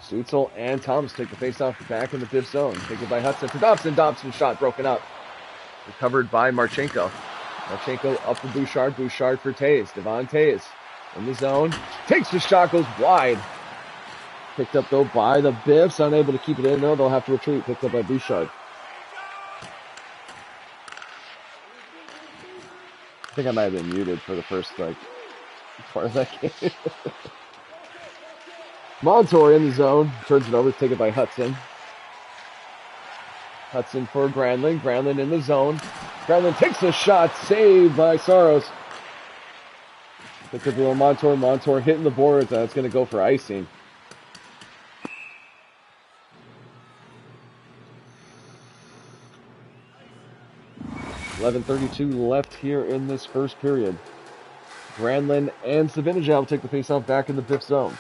Stutzel and Thomas take the face-off back in the Biffs zone. Taken by Hudson for Dobson. Dobson's shot broken up. Recovered by Marchenko. Marchenko up for Bouchard. Bouchard for Taze. Devon Taze in the zone. Takes the shot, goes wide. Picked up, though, by the Biffs. Unable to keep it in, though. They'll have to retreat. Picked up by Bouchard. I think I might have been muted for the first, part of that game. Montour in the zone. Turns it over. Taken by Hudson. Hudson for Granlund. Granlund in the zone. Granlund takes a shot. Saved by Saros. Picked up a little Montour. Montour hitting the boards. It's going to go for icing. .32 left here in this first period. Granlund and Savinajad will take the faceoff back in the Biff zone.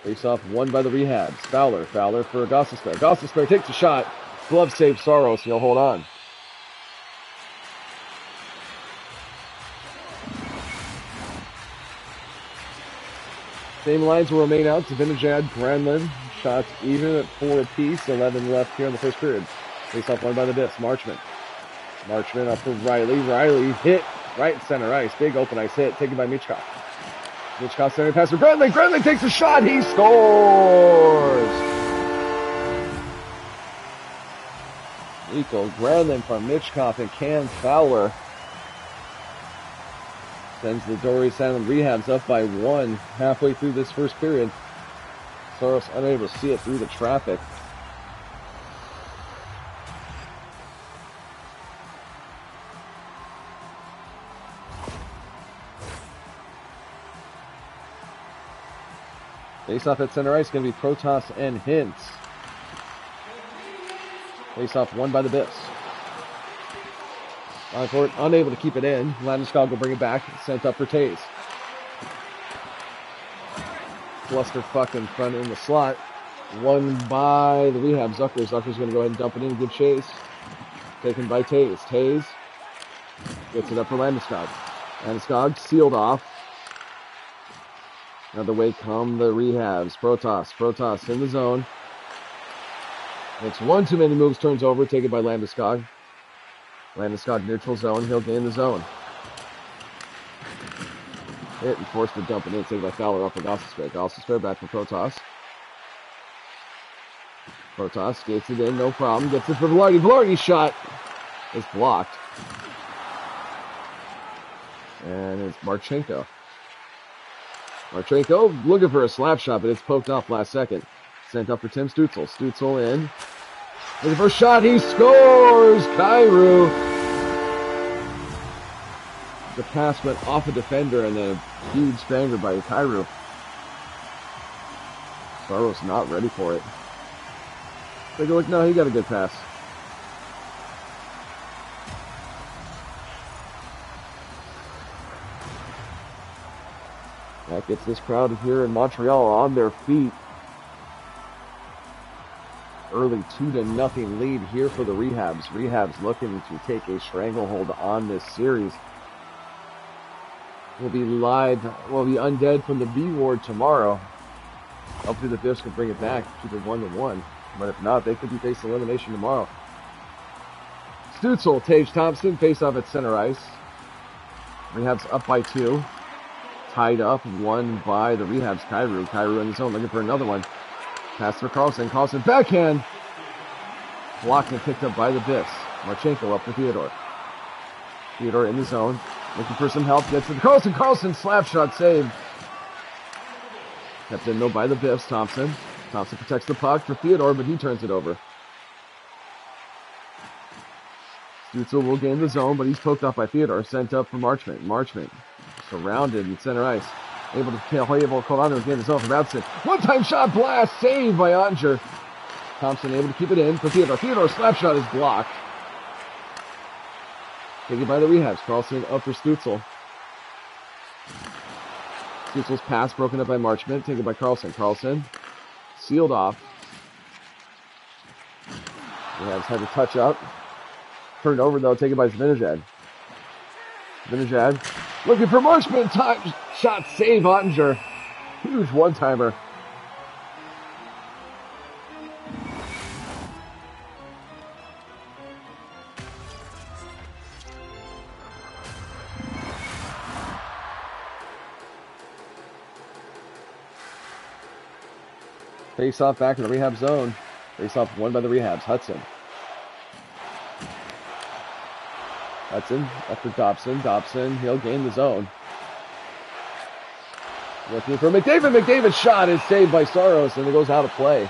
Face-off won by the Re-Habs. Fowler for Gostisbehere. Gostisbehere takes a shot. Glove save Saros. He'll hold on. Same lines will remain out. Savinajad, Granlund. Shots even at 4 apiece. 11 left here in the first period. Face-off won by the Biffs. Marchment up for Riley. Riley hit right center ice. Big open ice hit. Taken by Michkov. Michkov center pass for Granlund. Granlund takes a shot. He scores! Nico Granlund from Michkov and Cam Fowler sends the Dorea Asylum Re-Habs up by 1 halfway through this first period. Soros unable to see it through the traffic. Face-off at center ice is going to be Protas and Hintz. Face-off won by the Biffs. Court unable to keep it in. Landeskog will bring it back. Sent up for Taze. Clusterfuck in front in the slot. Won by the Rehab. Zucker. Zucker's going to go ahead and dump it in and give chase. Taken by Taze. Taze gets it up for Landeskog. Landeskog sealed off. Another way come the Rehabs. Protas in the zone. Makes one too many moves, turns over, taken by Landeskog. Landeskog neutral zone, he'll gain the zone. Hit and forced to dump it in, taken by Fowler off of Gostisbehere. Gostisbehere back for Protas. Protas skates it in, no problem. Gets it for Velarde. Velarde's shot is blocked. And it's Marchenko. Marchenko looking for a slap shot, but it's poked off last second. Sent up for Tim Stutzel. Stutzel in. Looking for a shot. He scores! Kyrou. The pass went off a defender and then a huge banger by Kyrou. Saros not ready for it. Take a look. No, he got a good pass. That gets this crowd here in Montreal on their feet. Early 2-0 lead here for the Rehabs. Rehabs looking to take a stranglehold on this series. We'll be live, we'll be undead from the B Ward tomorrow. Hopefully the Biffs can bring it back, keep it 1-1. But if not, they could be facing elimination tomorrow. Stutzel, Tage Thompson, face off at center ice. Rehabs up by 2. Tied up, won by the Rehabs. Kyrou in the zone, looking for another one. Pass for Carlson. Carlson backhand. Blocked and picked up by the Biffs. Marchenko up for Theodore. Theodore in the zone, looking for some help. Gets to Carlson. Carlson slap shot saved. Kept in though by the Biffs. Thompson. Thompson protects the puck for Theodore, but he turns it over. Stutzel will gain the zone, but he's poked off by Theodore. Sent up for Marchment. Marchment surrounded in center ice. Able to hold on to again his own from Babson. One-time shot blast saved by Onger. Thompson able to keep it in for Theodore. Theodore's slap shot is blocked. Taken by the Rehabs. Carlson up for Stutzel. Stutzel's pass broken up by Marchment. Taken by Carlson. Carlson sealed off. Rehabs had to touch up. Turned over though. Taken by Savinajad. Savinajad looking for Marchment. Time shot save Ottinger. Huge one-timer. Face-off back in the Rehab zone. Face-off won by the Rehabs. Hudson. Hudson up for Dobson. Dobson, he'll gain the zone. Looking for McDavid. McDavid's shot is saved by Saros, and it goes out of play.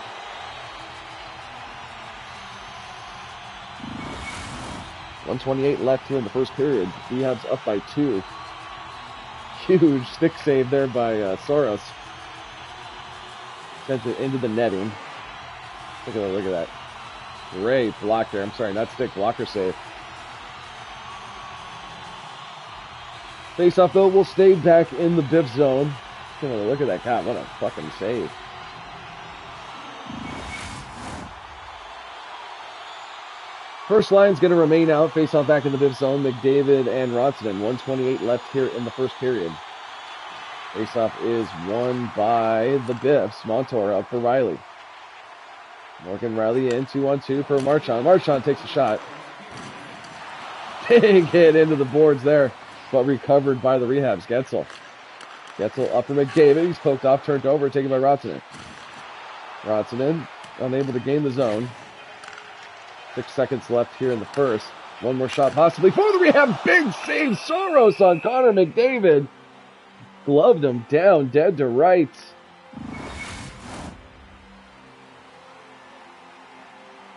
.128 left here in the first period. Rehab's up by 2. Huge stick save there by Saros. Sent it into the netting. Look at that. Great block there. I'm sorry, not stick, blocker save. Face-off, though, will stay back in the Biff zone. Look at that. God, what a fucking save. First line's going to remain out. Face-off back in the Biff zone. McDavid and Rodson. 1:28 left here in the first period. Face-off is won by the Biffs. Montour up for Riley. Morgan Riley in 2-on-2 for Marchand. Marchand takes a shot. Big hit into the boards there, but recovered by the Rehabs. Getzel. Getzel up for McDavid. He's poked off, turned over, taken by Rodson. Rodson unable to gain the zone. 6 seconds left here in the first. One more shot possibly for the Rehab. Big save. Saros on Connor McDavid. Gloved him down, dead to rights.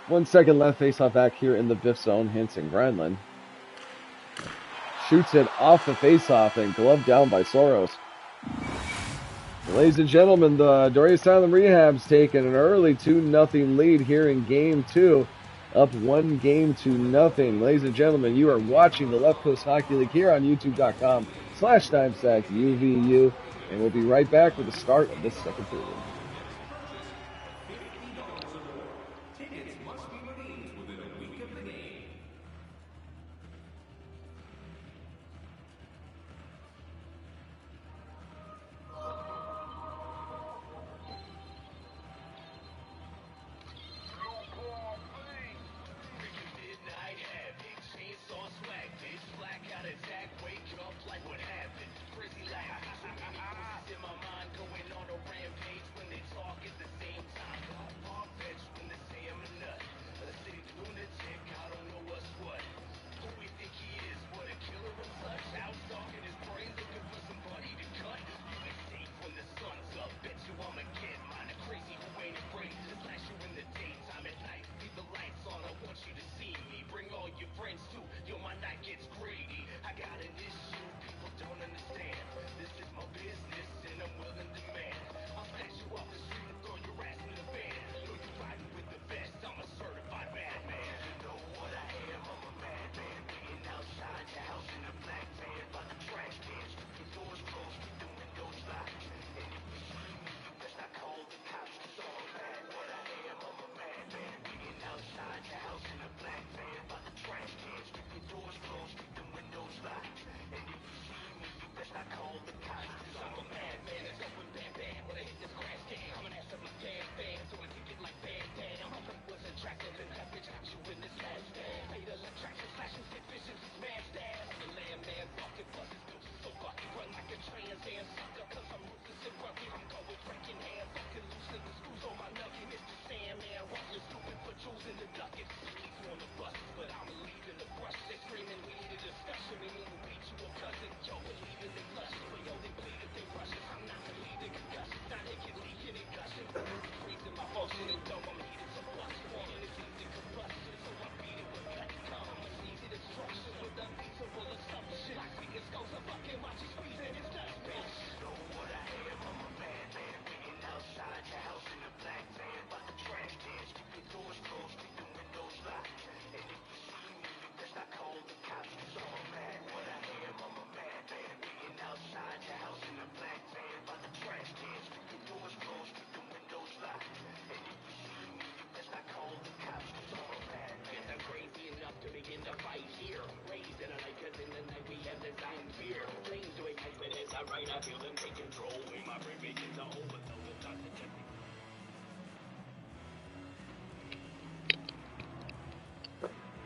1 second left. Face-off back here in the Biff zone. Hanson Granlund shoots it off the face-off and gloved down by Saros. Ladies and gentlemen, the Dorea Asylum Rehabs taking an early 2-0 lead here in Game 2. Up 1-0. Ladies and gentlemen, you are watching the Left Coast Hockey League here on YouTube.com/TimesTagsUVU. And we'll be right back with the start of this second period.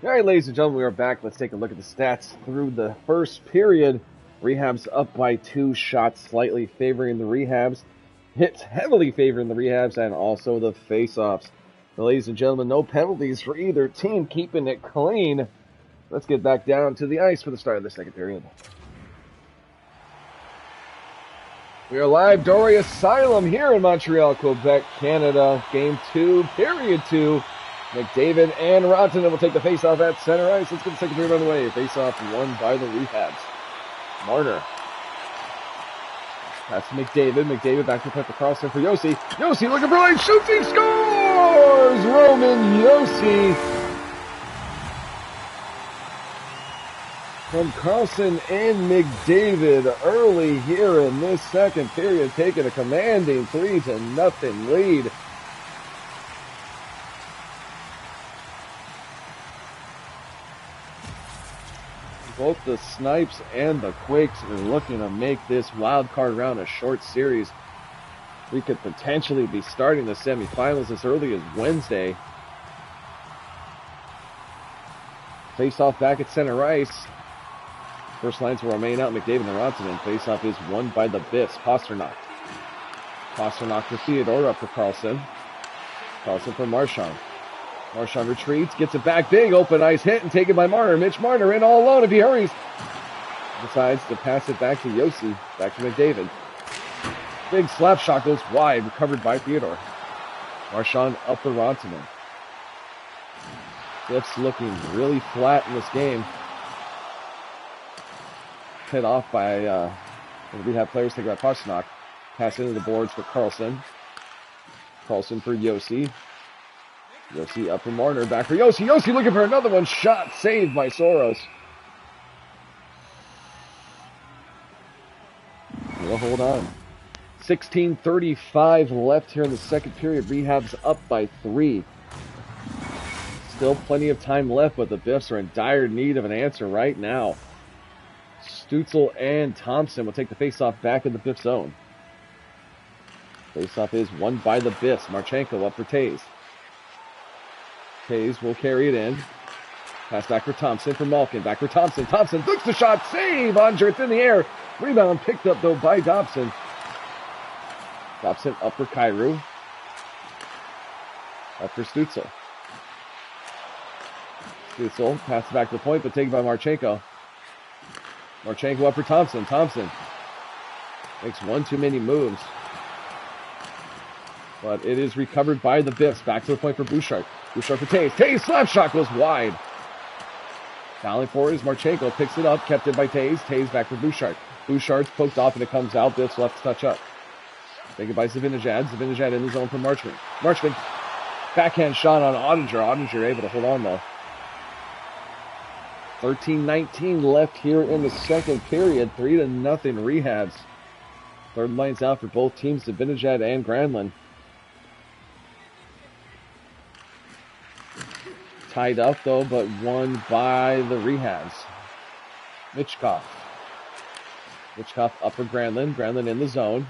All right, ladies and gentlemen, we are back. Let's take a look at the stats through the first period. Rehabs up by 2 shots, slightly favoring the Rehabs. It's heavily favoring the Rehabs and also the face-offs. Ladies and gentlemen, no penalties for either team, keeping it clean. Let's get back down to the ice for the start of the second period. We are live, Dorea Asylum here in Montreal, Quebec, Canada. Game 2, period 2. McDavid and Rantanen will take the face-off at center ice. Let's get the second period on the way. Face-off won by the Rehabs. Marner. Pass to McDavid. McDavid back to Pepper Carlson for Yossi. Yossi looking for lane. Shoots. He scores! Roman Yossi. From Carlson and McDavid early here in this second period, taking a commanding 3-0 lead. Both the Snipes and the Quakes are looking to make this wild card round a short series. We could potentially be starting the semifinals as early as Wednesday. Face-off back at center ice. First lines will remain out. McDavid and Rantanen. Face-off is won by the Biffs. Pasternak. Pasternak for Theodore, up for Carlson. Carlson for Marchand. Marchand retreats, gets it back big, open ice hit, and taken by Marner. Mitch Marner in all alone if he hurries. Decides to pass it back to Yossi, back to McDavid. Big slap shot goes wide, recovered by Theodore. Marchand up for Rantanen. Biffs looking really flat in this game. Hit off by the Rehab players taken by Pasternak. Pass into the boards for Carlson. Carlson for Yossi. Yossi up for Marner, back for Yossi. Yossi looking for another one. Shot saved by Soros. We'll hold on. 16:35 left here in the second period. Rehab's up by 3. Still plenty of time left, but the Biffs are in dire need of an answer right now. Stützle and Thompson will take the faceoff back in the Biff zone. Faceoff is won by the Biffs. Marchenko up for Taze. Taze will carry it in. Pass back for Thompson for Malkin. Back for Thompson. Thompson looks the shot. Save! Andret's in the air. Rebound picked up, though, by Dobson. Dobson up for Kyrou. Up for Stützle. Stützle passes back to the point, but taken by Marchenko. Marchenko up for Thompson. Thompson makes one too many moves. But it is recovered by the Biffs. Back to the point for Bouchard. Bouchard for Taze. Taze slap shot goes wide. Fouling for it is Marchenko. Picks it up. Kept it by Taze. Taze back for Bouchard. Bouchard's poked off and it comes out. Biffs left to touch up. Taken by Zibanejad. Zibanejad in the zone for Marchman. Marchman. Backhand shot on Ottinger. Ottinger able to hold on though. 13:19 left here in the second period. 3-0 Rehabs. Third line's out for both teams. Zibanejad and Granlund. Tied up though, but won by the Rehabs. Michkov. Michkov up for Granlund. Granlund in the zone.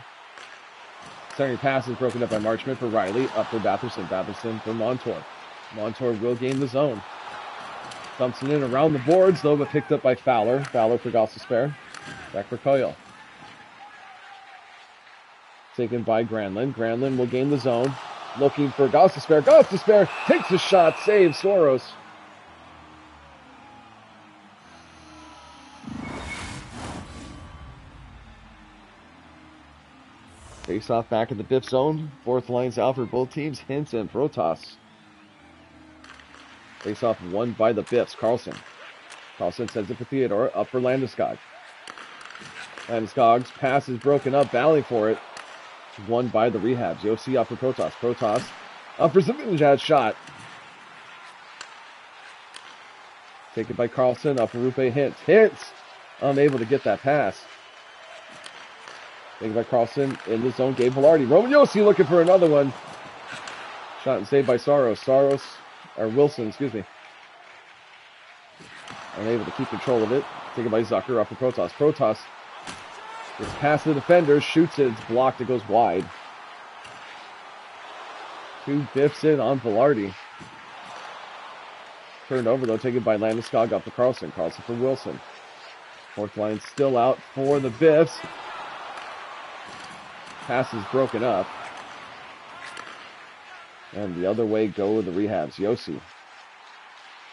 Centering pass is broken up by Marchman for Riley. Up for Batherson. Batherson for Montour. Montour will gain the zone. Thompson in around the boards though, but picked up by Fowler. Fowler for Gostisbehere. Back for Coyle. Taken by Granlund. Granlund will gain the zone. Looking for Gostisbehere. Gostisbehere takes the shot. Saves Soros. Face off back in the Biff zone. Fourth line's out for both teams. Hintz and Protas. Face off won by the Biffs. Carlson. Carlson sends it for Theodore. Up for Landeskog. Landeskog's pass is broken up. Battling for it. Won by the Rehabs. Yossi up for Protas. Protas up for Zibanejad's shot. Taken by Carlson. Up for Rupe Hintz. Hintz unable to get that pass. Taken by Carlson in the zone. Gabe Velarde. Roman Yossi looking for another one. Shot and saved by Soros. Wilson, excuse me. Unable to keep control of it. Taken by Zucker. Up for Protas. Protas it's past the defender, shoots it, it's blocked, it goes wide. 2 Biffs in on Velarde. Turned over though, taken by Landeskog up for Carlson. Carlson for Wilson. Fourth line still out for the Biffs. Pass is broken up. And the other way go the Re-Habs.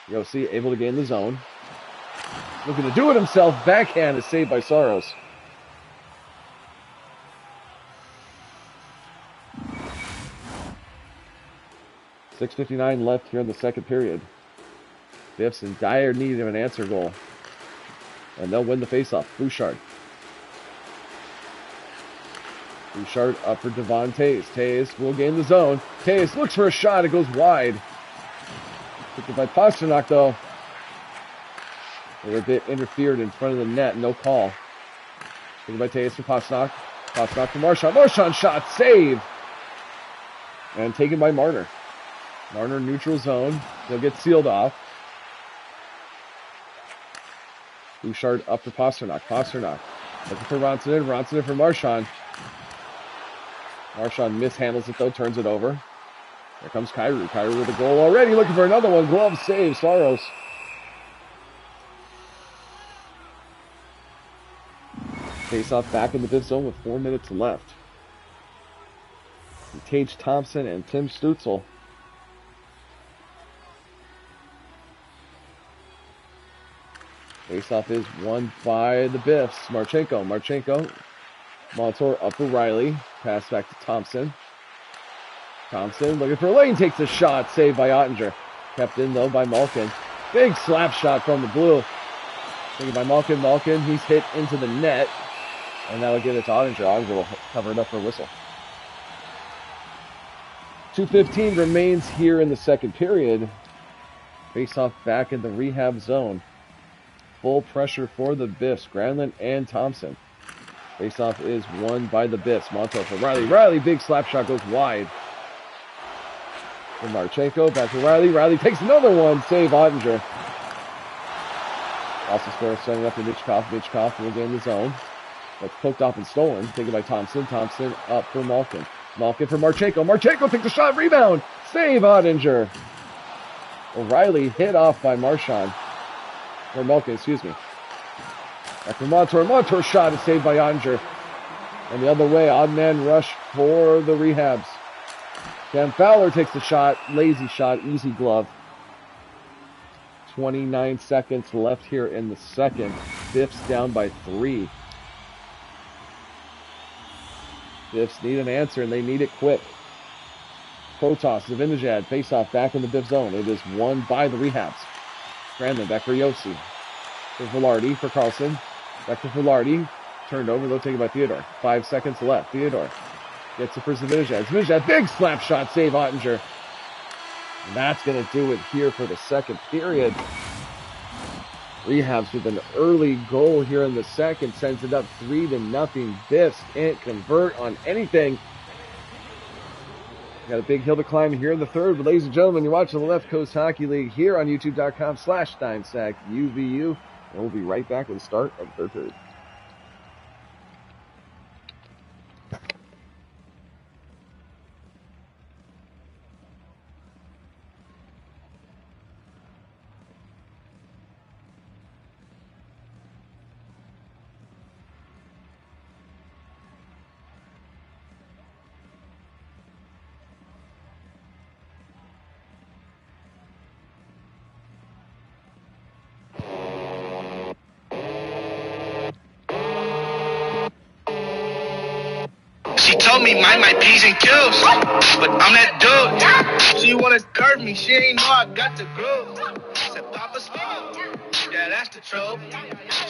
Yossi able to gain the zone. Looking to do it himself. Backhand is saved by Saros. .6:59 left here in the second period. Biffs in dire need of an answer goal. And they'll win the faceoff. Bouchard up for Devon Tays. Tays will gain the zone. Tays looks for a shot. It goes wide. Picked up by Pasternak, though. They were a bit interfered in front of the net. No call. Picked up by Tays for Pasternak. Pasternak for Marchand. Marchand shot. Save. And taken by Marner. Marner neutral zone. They'll get sealed off. Bouchard up for Pasternak. Pasternak looking for Ronsonen. Ronsonen for Marchand. Marchand mishandles it though, turns it over. Here comes Kyrou. Kyrou with a goal already, looking for another one. Glove save, Saros. Face off back in the Biff zone with 4 minutes left. Tage Thompson and Tim Stutzel. Face-off is won by the Biffs. Marchenko. Montour up for Riley. Pass back to Thompson. Thompson looking for a lane. Takes a shot. Saved by Ottinger. Kept in, though, by Malkin. Big slap shot from the blue. Taken by Malkin. Malkin, he's hit into the net. And that'll give it to Ottinger. Ottinger will cover it up for a whistle. 2:15 remains here in the second period. Face-off back in the Re-Hab zone. Full pressure for the Biffs, Granlund and Thompson. Face-off is won by the Biffs. Montour for Riley. Riley, big slap shot, goes wide. For Marchenko, back to Riley. Riley takes another one. Save Ottinger. Also score setting up to Michkov. Michkov will gain the zone. That's poked off and stolen. Taken by Thompson. Thompson up for Malkin. Malkin for Marchenko. Marchenko takes a shot. Rebound. Save Ottinger. O'Reilly hit off by Marchand. Or Malkin, excuse me. After Montour shot is saved by Ottinger. And the other way, odd man rush for the Re-Habs. Cam Fowler takes the shot, lazy shot, easy glove. 29 seconds left here in the second. Biffs down by 3. Biffs need an answer, and they need it quick. Protoss, Zivinejad, face-off back in the Biff zone. It is won by the Re-Habs. Granlund back for Yossi. For Velarde, for Carlson. Back to Velarde. Turned over, though, taken by Theodore. 5 seconds left. Theodore gets it for Zivinejad. Zivinejad, big slap shot, save Ottinger. And that's going to do it here for the second period. Re-Habs with an early goal here in the second. Sends it up 3-0. Biffs can't convert on anything. Got a big hill to climb here in the third. But ladies and gentlemen, you're watching the Left Coast Hockey League here on youtube.com/SteinsackUVU. And we'll be right back with the start of the third period. She told me mind my P's and Q's, but I'm that dude. She wanna curve me, she ain't know I got the groove. Said Papa Smith, yeah, that's the truth.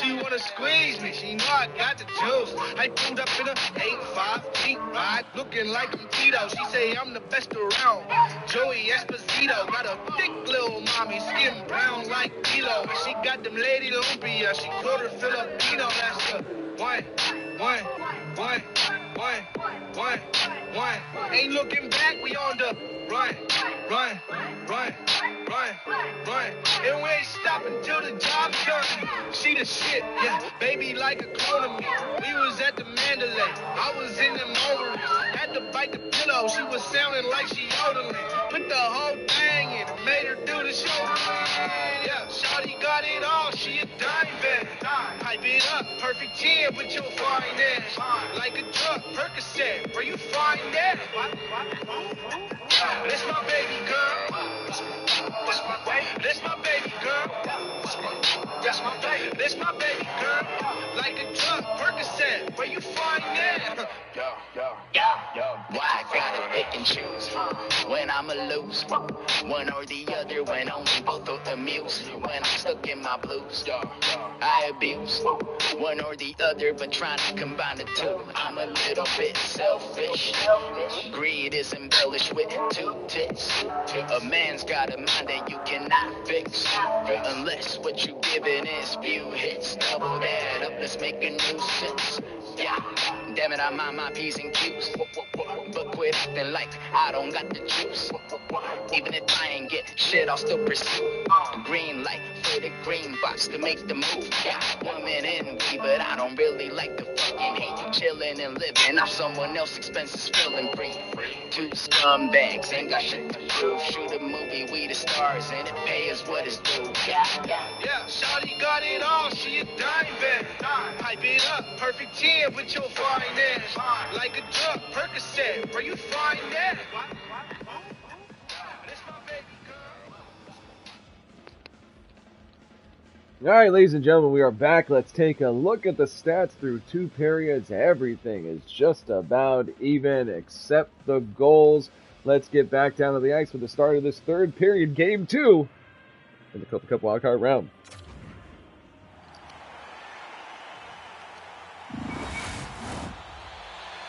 She wanna squeeze me, she know I got the juice. I pulled up in a 8.5 feet ride, looking like I'm Tito. She say I'm the best around. Joey Esposito got a thick little mommy, skin brown like Kilo. And she got them Lady Lumpia, she quarter Filipino. That's the one. Ain't looking back, we on the run. And we ain't stopping till the job's done. She the shit, yeah, baby like a clone of me. We was at the Mandalay, I was in them ovaries. Had to bite the pillow, she was sounding like she yodeling. Put the whole thing in, made her do the show. Yeah, shawty got it all, she a dime bag. Pipe it up, perfect 10 with your fine ass. Like a drug, Percocet, where you find that? That's my baby girl. That's my baby. That's my baby girl. That's my baby. That's my baby girl. Like a drug, Percocet, where you find that? Yo, why I gotta pick and choose when I'ma lose one or the other, when only both will amuse. When I'm stuck in my blues, I abuse one or the other, but trying to combine the two. I'm a little bit selfish. Greed is embellished with two tits. A man's got a mind that you cannot fix, unless what you giving is few hits. Double that up, let's make a nuisance. Yeah, damn it, I mind my P's and Q's, but quit acting like I don't got the juice. Even if I ain't get shit, I'll still pursue. Green light for the green box to make the move. Yeah, woman envy, but I don't really like the fucking hate. Chilling and living off someone else's expenses, feeling free. Two scumbags ain't got shit to prove. Shoot a movie, we the stars, and it pay us what it's due. Yeah, shawty got it all, she a dime bag. Pipe it up, perfect 10 with your fine ass. Like a drug, Percocet, where you find that? All right, ladies and gentlemen, we are back. Let's take a look at the stats through 2 periods. Everything is just about even except the goals. Let's get back down to the ice for the start of this 3rd period, game 2 in the Copa Cup wildcard round.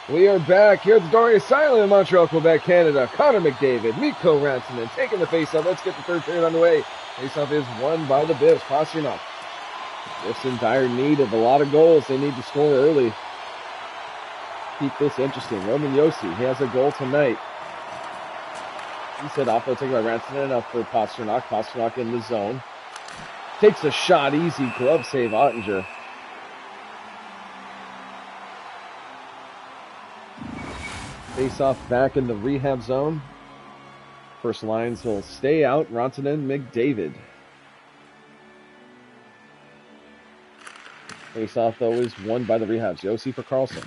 We are back here at the Dorea Asylum in Montreal, Quebec, Canada. Connor McDavid, Mikko Rantanen taking the face-off. Let's get the 3rd period on the way. Face-off is won by the Biffs. Pasternak. Biffs in dire need of a lot of goals. They need to score early. Keep this interesting. Roman Josi, he has a goal tonight. He said off, taken by Rantanen, up for Pasternak. Pasternak in the zone. Takes a shot, easy glove save, Ottinger. Face-off back in the rehab zone. First lines will stay out. Rantanen, McDavid. Face-off, though, is won by the Rehabs. Josi for Carlson.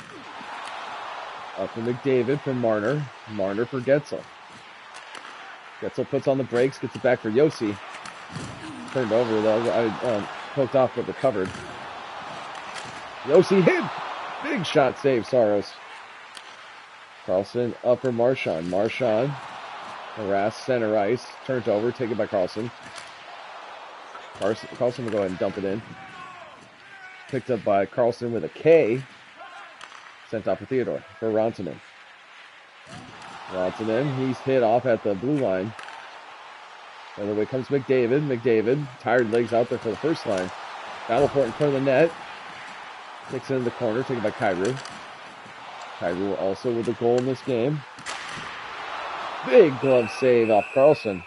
Up for McDavid from Marner. Marner for Getzel. Getzel puts on the brakes, gets it back for Josi. Turned over, though. Poked off, but recovered. Josi hit! Big shot save, Saros. Carlson up for Marchand. Marchand harassed center ice. Turned over, taken by Carlson. Carlson will go ahead and dump it in. Picked up by Carlson with a K. Sent off for Theodore for Rantanen. Rantanen, he's hit off at the blue line. The other way comes McDavid. McDavid, tired legs out there for the first line. Battle for it in front of the net. Kicks it in the corner, taken by Kyrou. Kyrou also with a goal in this game. Big glove save off Carlson.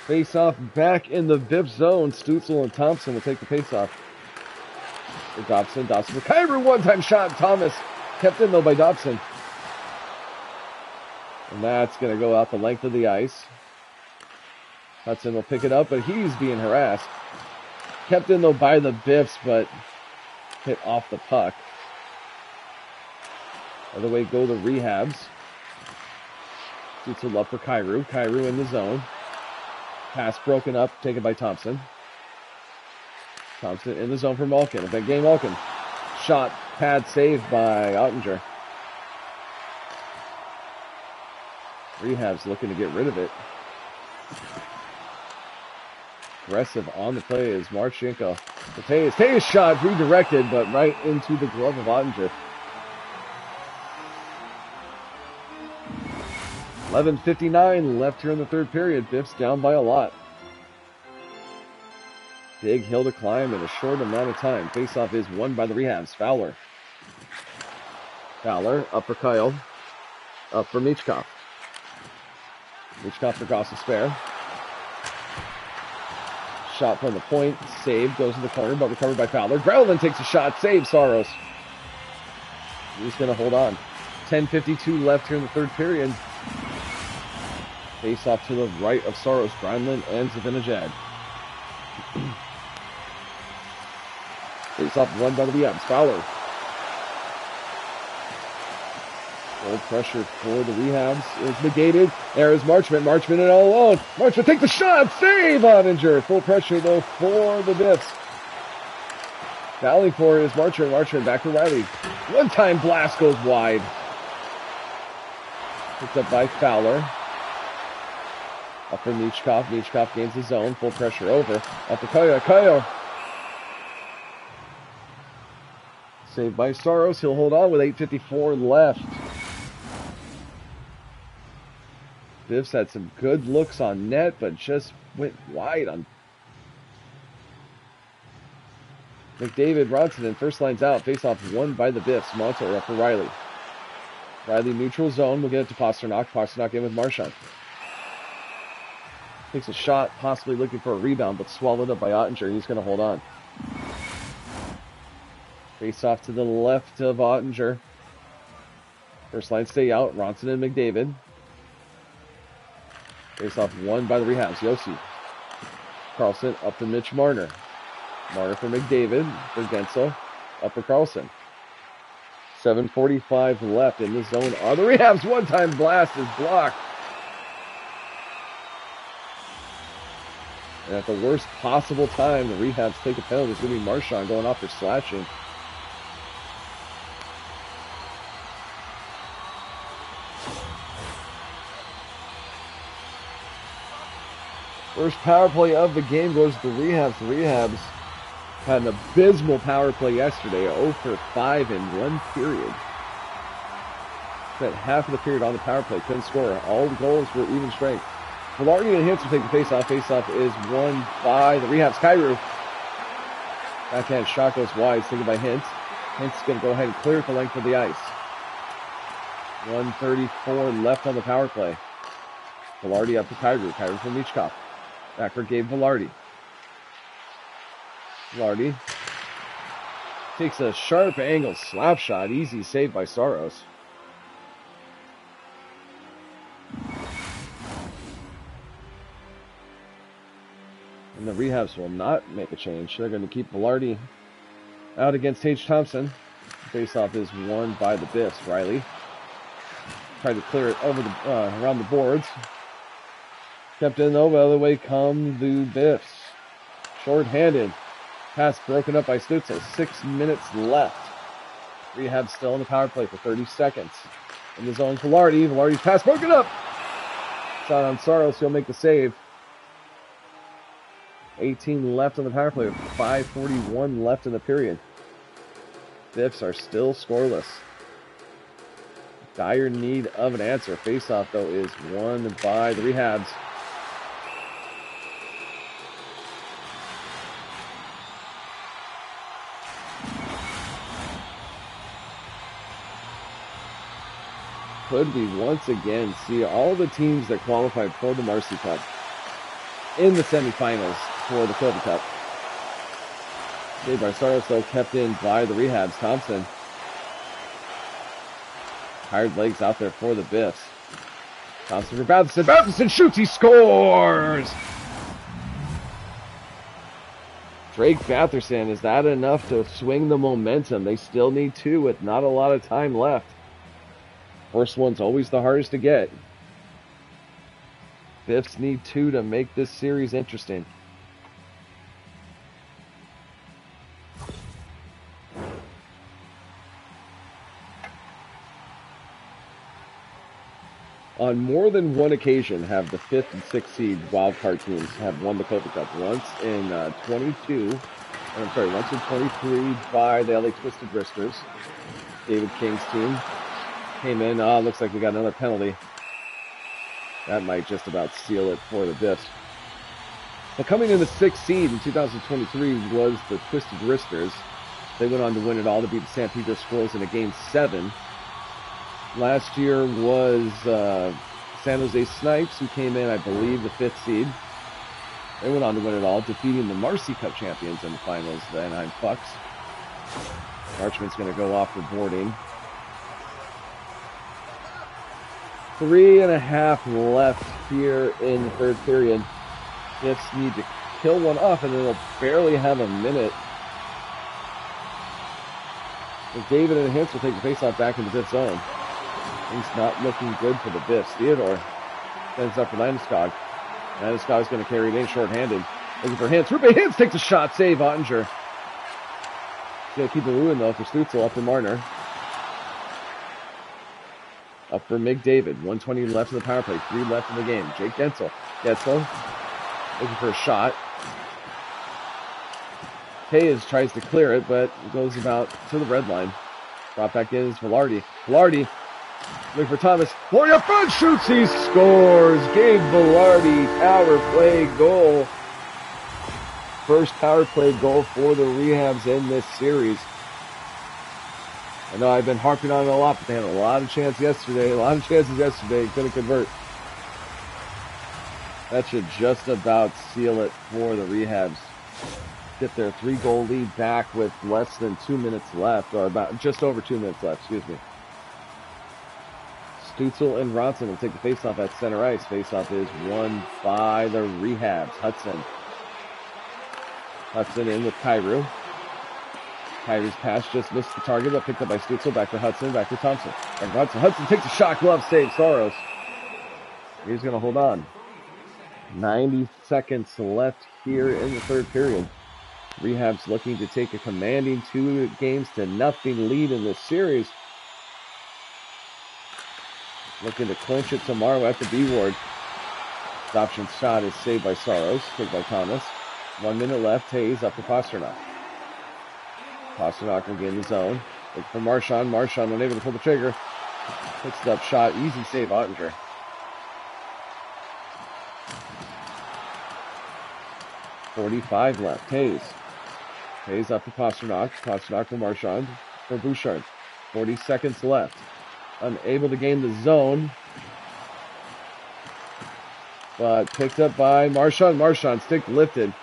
Face-off back in the Biffs zone. Stützle and Thompson will take the face-off. For Dobson for Kyrou, one-time shot. Thomas kept in, though, by Dobson. And that's going to go out the length of the ice. Hudson will pick it up, but he's being harassed. Kept in, though, by the Biffs, but hit off the puck. Other way go the Rehabs. Stützle up for Kyrou. Kyrou in the zone. Pass broken up, taken by Thompson. Thompson in the zone for Malkin. A big game, Malkin. Shot, pad saved by Ottinger. Rehab's looking to get rid of it. Aggressive on the play is Marchenko. Tate's shot redirected, but right into the glove of Ottinger. 11:59 left here in the 3rd period. Biffs down by a lot. Big hill to climb in a short amount of time. Faceoff is won by the Rehabs. Fowler. Fowler up for Kyle. Up for Michkov. Michkov across the spare. Shot from the point. Saved. Goes to the corner, but recovered by Fowler. Growlin takes a shot. Save Saros. He's going to hold on. 10:52 left here in the 3rd period. Face off to the right of Soros, Grindland, and Zavinajad. Face off won by the Re-Habs. Fowler. Full pressure for the Re-Habs is negated. There is Marchment. Marchment in all alone. Marchment take the shot. Save Ottinger. Full pressure though for the Biffs. Fouling for it is Marchment. Marchment back to Riley. One-time blast goes wide. Picked up by Fowler. Up for Michkov. Michkov gains his zone. Full pressure over. Up to Koyo. Koyo. Saved by Saros. He'll hold on with 8:54 left. Biffs had some good looks on net, but just went wide on McDavid. Ronson in first line's out. Face-off won by the Biffs. Montour up for Riley. Riley neutral zone. We'll get it to Pasternak. Pasternak in with Marchand. Takes a shot, possibly looking for a rebound, but swallowed up by Ottinger. He's going to hold on. Face-off to the left of Ottinger. First line stay out. Ronson and McDavid. Face-off won by the Re-Habs. Yossi. Carlson up to Mitch Marner. Marner for McDavid. For Gensel. Up for Carlson. 7:45 left in the zone. Oh, the Re-Habs one-time blast is blocked. And at the worst possible time, the Re-Habs take a penalty. It's going to be Marchand going off for slashing. First power play of the game goes to the Re-Habs. The Re-Habs had an abysmal power play yesterday, 0 for 5 in one period. Spent half of the period on the power play, couldn't score. All the goals were even strength. Velarde and Hintz will take the face-off. Face-off is won by the Re-Habs. Kyrou. Backhand shot goes wide, taken by Hintz. Hintz is going to go ahead and clear it the length of the ice. 1:34 left on the power play. Velarde up to Kyrou. Kyrou for Michkov. Back for Gabe Velarde. Velarde takes a sharp angle slap shot. Easy save by Saros. And the Re-Habs will not make a change. They're going to keep Velarde out against Tage Thompson. Face-off is won by the Biffs. Riley tried to clear it over the around the boards. Kept in though, the other way come the Biffs. Short-handed. Pass broken up by Stutzel. 6 minutes left. Re-Habs still in the power play for 30 seconds. In the zone, Velarde. Velarde's pass broken up. Shot on Saros. He'll make the save. 18 left on the power play. 5:41 left in the period. Biffs are still scoreless. Dire need of an answer. Face-off, though, is won by the Re-Habs. Could we once again see all the teams that qualified for the Marcy Cup in the semifinals for the Silver Cup? Dave Barsaros, though, kept in by the Re-Habs. Thompson. Tired legs out there for the Biffs. Thompson for Batherson. Batherson shoots. He scores! Drake Batherson. Is that enough to swing the momentum? They still need two with not a lot of time left. First one's always the hardest to get. Biffs need two to make this series interesting. On more than one occasion have the 5th and 6th seed wildcard teams have won the Copa Cup. Once in 22, once in 23 by the LA Twisted Wristers. David King's team came in. Looks like we got another penalty. That might just about seal it for the Biffs. But coming in the 6th seed in 2023 was the Twisted Wristers. They went on to win it all to beat the San Pedro Squirrels in a Game 7. Last year was San Jose Snipes, who came in, I believe, the 5th seed. They went on to win it all, defeating the Marcy Cup champions in the finals, the Anaheim Pucks. Marchman's going to go off for boarding. 3.5 left here in the third period. Biffs need to kill one off, and then they'll barely have a minute. As David and Hintz will take the faceoff back in the Biff zone. Things not looking good for the Biffs. Theodore sends up for Landeskog. Landeskog's going to carry it in short-handed. Looking for Hintz. Rupe Hintz takes a shot. Save Ottinger. He's going to keep the woo in, though, for Stutzel. Up for Marner. Up for McDavid. 1:20 left in the power play. 3 left in the game. Jake Gensel. Gensel looking for a shot. Hayes tries to clear it, but it goes about to the red line. Brought back in is Velarde. Velarde looking for Thomas. Velarde up front, shoots, he scores. Gabe Velarde, power play goal. First power play goal for the Rehabs in this series. I know I've been harping on it a lot, but they had a lot of chances yesterday. Couldn't convert. That should just about seal it for the Rehabs. Get their 3-goal lead back with less than 2 minutes left, or about just over 2 minutes left, excuse me. Stutzel and Ronson will take the faceoff at center ice. Faceoff is won by the Rehabs. Hudson in with Kyrou. Kyrou's pass just missed the target, but picked up by Stutzel. Back to Hudson, back to Thompson. Hudson takes a shot, glove save, Soros. He's going to hold on. 90 seconds left here in the third period. Rehabs looking to take a commanding 2-0 lead in this series. Looking to clinch it tomorrow at the B-Ward. Option shot is saved by Soros, taken by Thomas. 1 minute left, Hayes up to Pasternak. Pasternak will get in the zone. Look for Marchand. Marchand unable to pull the trigger. Picks it up shot, easy save, Ottinger. .45 left. Hayes up to Pasternak. Pasternak for Marchand. For Bouchard. 40 seconds left. Unable to gain the zone. But picked up by Marchand. Marchand stick lifted.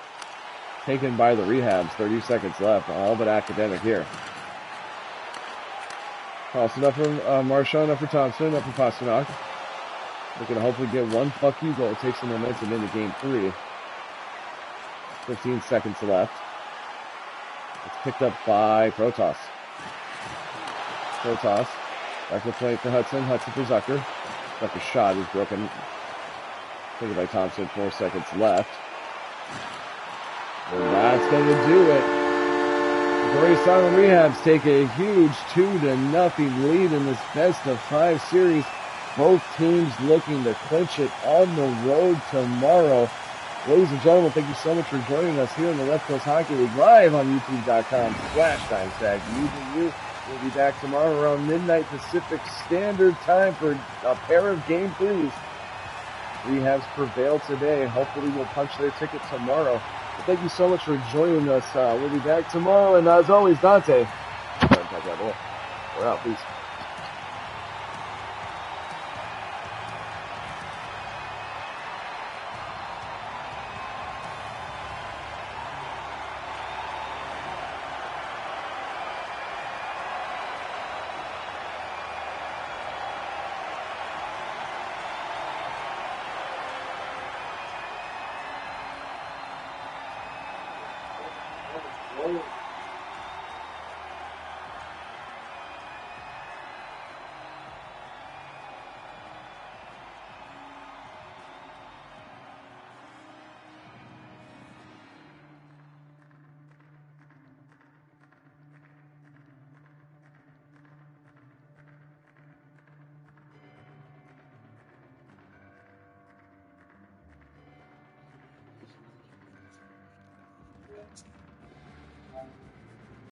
Taken by the Rehabs. 30 seconds left. All but academic here. Tossing up for Marchand. Up for Thompson. Up for Pasternak. Looking to hopefully get one fuck you goal. Take some momentum into game 3. 15 seconds left. It's picked up by Protas. Back to the plate for Hudson. Hudson for Zucker. Zucker's shot is broken. Taken by Thompson. 4 seconds left. And that's going to do it. The Asylum Rehabs take a huge 2-0 lead in this best-of-5 series. Both teams looking to clinch it on the road tomorrow. Ladies and gentlemen, thank you so much for joining us here in the Left Coast Hockey League live on youtube.com/DimesTag. We'll be back tomorrow around midnight Pacific Standard Time for a pair of Game 3s. Rehabs prevailed today. Hopefully we'll punch their ticket tomorrow. But thank you so much for joining us. We'll be back tomorrow. And as always, Dante. We're out. Peace.